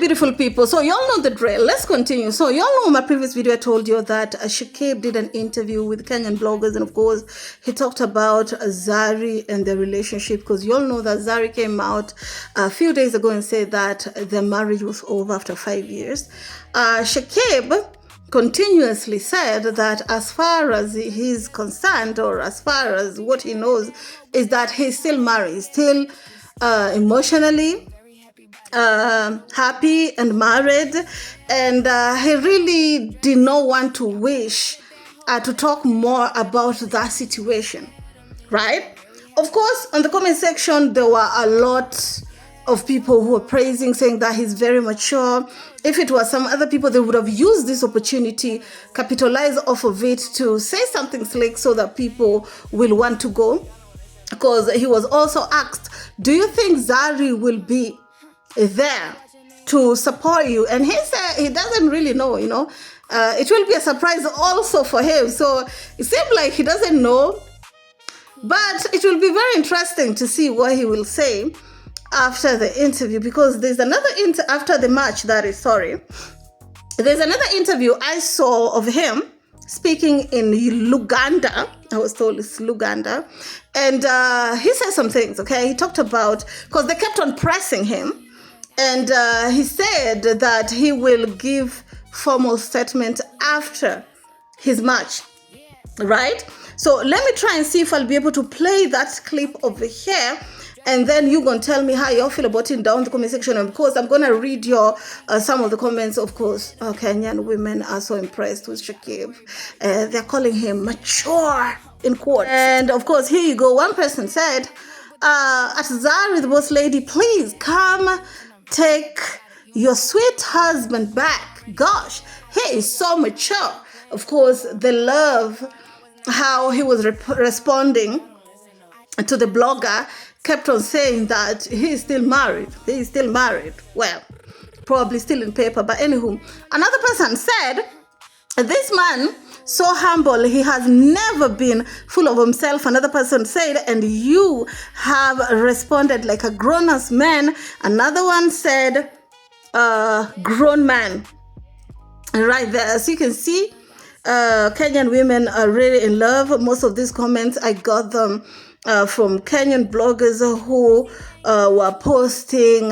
beautiful people. So y'all know the drill. Let's continue. So y'all know in my previous video I told you that Shakib did an interview with Kenyan bloggers, and of course he talked about Zari and their relationship, because y'all know that Zari came out a few days ago and said that their marriage was over after 5 years. Shakib continuously said that as far as he's concerned, or as far as what he knows, is that he's still married, still emotionally happy and married, and he really did not want to wish to talk more about that situation, right? Of course, on the comment section, there were a lot of people who were praising, saying that he's very mature. If it was some other people, they would have used this opportunity, capitalize off of it to say something slick so that people will want to go. Because he was also asked, do you think Zari will be there to support you? And he said he doesn't really know, you know. It will be a surprise also for him. So it seems like he doesn't know. But it will be very interesting to see what he will say after the interview, because there's another after the match, there's another interview I saw of him speaking in Uganda. I was told it's Uganda. And he said some things, okay? He talked about, because they kept on pressing him, and he said that he will give formal statement after his match, right? So let me try and see if I'll be able to play that clip over here, and then you're going to tell me how you feel about it down in the comment section. And of course, I'm going to read your some of the comments. Of course, Kenyan women are so impressed with Shakib. They're calling him mature, in quotes. And of course, here you go. One person said, at Zari, the boss lady, please come take your sweet husband back. Gosh, he is so mature. Of course, they love how he was responding to the blogger, kept on saying that he is still married. He is still married. Well, probably still in paper, but anywho. Another person said, this man, so humble, he has never been full of himself. Another person said, and you have responded like a grown-ass man. Another one said, grown man. Right there, as you can see, Kenyan women are really in love. Most of these comments, I got them from Kenyan bloggers who were posting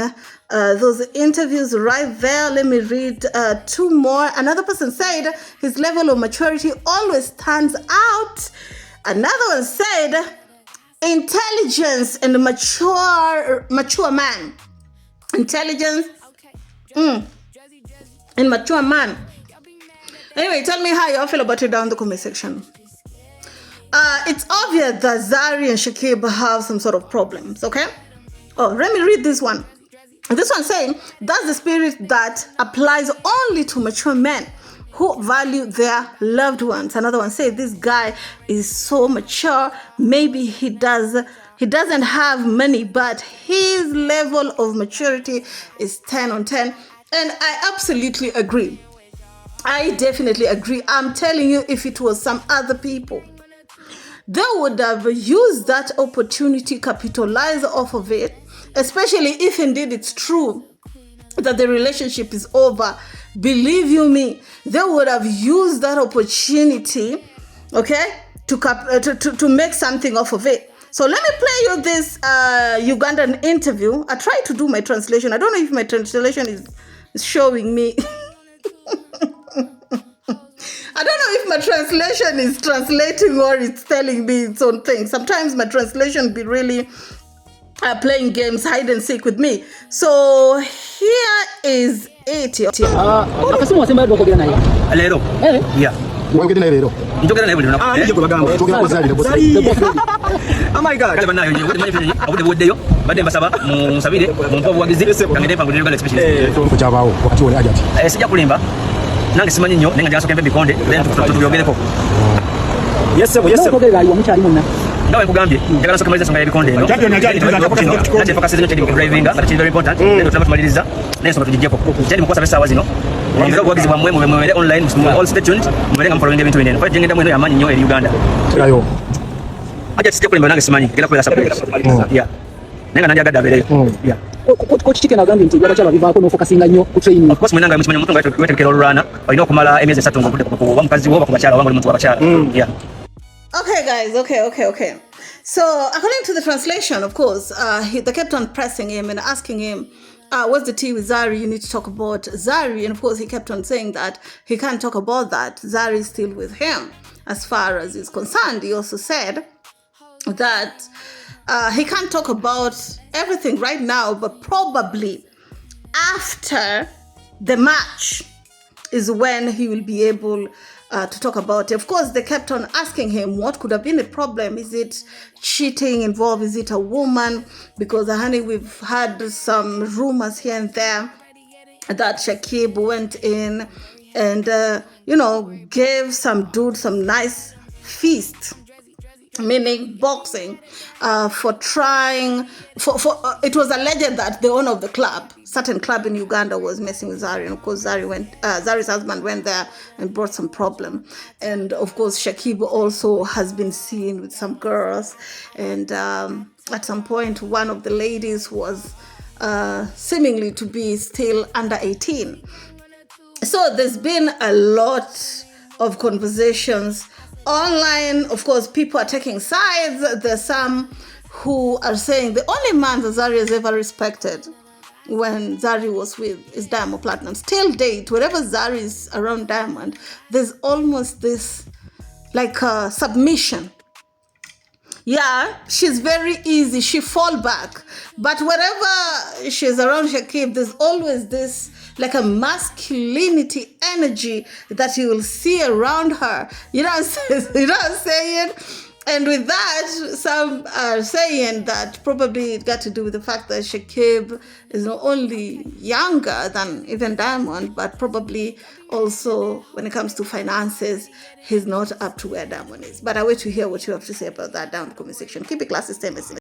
those interviews right there. Let me read two more. Another person said his level of maturity always stands out. Another one said intelligence and mature man. Intelligence and mature man. Anyway, tell me how you all feel about it down in the comment section. It's obvious that Zari and Shakib have some sort of problems, okay? Oh, let me read this one. This one saying, that's the spirit that applies only to mature men who value their loved ones. Another one says, this guy is so mature. Maybe he doesn't have money, but his level of maturity is 10 on 10. And I absolutely agree. I definitely agree. I'm telling you, if it was some other people, they would have used that opportunity, capitalize off of it, especially if indeed it's true that the relationship is over. Believe you me, they would have used that opportunity, okay, to make something off of it. So let me play you this Ugandan interview. I tried to do my translation. I don't know if my translation is showing me. I don't know if my translation is translating or it's telling me its own thing. Sometimes my translation be really playing games, hide and seek with me. So here is it. Akasema wasema ndio kugira naye. Lero. Yeah. Wangena lero. Njogera naye buli lunaku. Nje kubagamba. Njogera bazali. Oh my god. Kale banayo nje wote manyi abude buddeyo. Badde mbasaba musabire mu mpovu wagizi. Kangede pangulira gale specialist. Kuchabawo. Wakati wale ajati. Sija kulimba. Nange simanyi nnyo nenga jasoke mbe bikonde then tuyogereko. Yes sir, yes sir. Kogera aliwa mchali munna. Ndawe kugambye njagala soka maliza songa ebikondo eno. Ate focus zino trading driving but it's very important. Then tunamaliriza neso tujijeko. Jeni mukosa pesa wazino. Ngiro gwagizi bamwe mwere online all stay tuned. Mwerenga mpolonge bintu binene. Kwa jengenda mweno yamanyi nnyo e Uganda. Ayo. Aja sije kulimba nange simanyi gera kwela support. Yeah. Nenga nanja gadda bereyo. Yeah. coach Chicken agambye nti abakyala bivaako n'ofokasinga nnyo ku training. Of course mwenanga mukimanya omuntu nga wetegekera olulwana olina okumala emyezi 3 ng'oba mukazi wo oba ku bakyala oba oli muntu w'abakyala. Yeah. Okay, guys. Okay. So, according to the translation, of course, they kept on pressing him and asking him, what's the tea with Zari? You need to talk about Zari. And of course, he kept on saying that he can't talk about that. Zari is still with him as far as he's concerned. He also said that he can't talk about everything right now, but probably after the match is when he will be able to talk about it. Of course, they kept on asking him what could have been the problem. Is it cheating involved? Is it a woman? Because, honey, we've had some rumors here and there that Shakib went in and, gave some dude some nice feast, meaning boxing, for trying, it was alleged that the owner of the club, certain club in Uganda, was messing with Zari. And of course, Zari's husband went there and brought some problem. And of course, Shakib also has been seen with some girls. And at some point, one of the ladies was seemingly to be still under 18. So there's been a lot of conversations online. Of course, people are taking sides. There's some who are saying the only man that Zari has ever respected when Zari was with is Diamond Platnumz. Till date, wherever Zari is around Diamond, there's almost this submission. Yeah, she's very easy. She fall back. But wherever she's around Shakib, there's always this like a masculinity energy that you will see around her. You know what I'm saying? And with that, some are saying that probably it got to do with the fact that Shakib is not only younger than even Diamond, but probably also when it comes to finances, he's not up to where Diamond is. But I wait to hear what you have to say about that down in the comment section. Keep it classy, stay messy.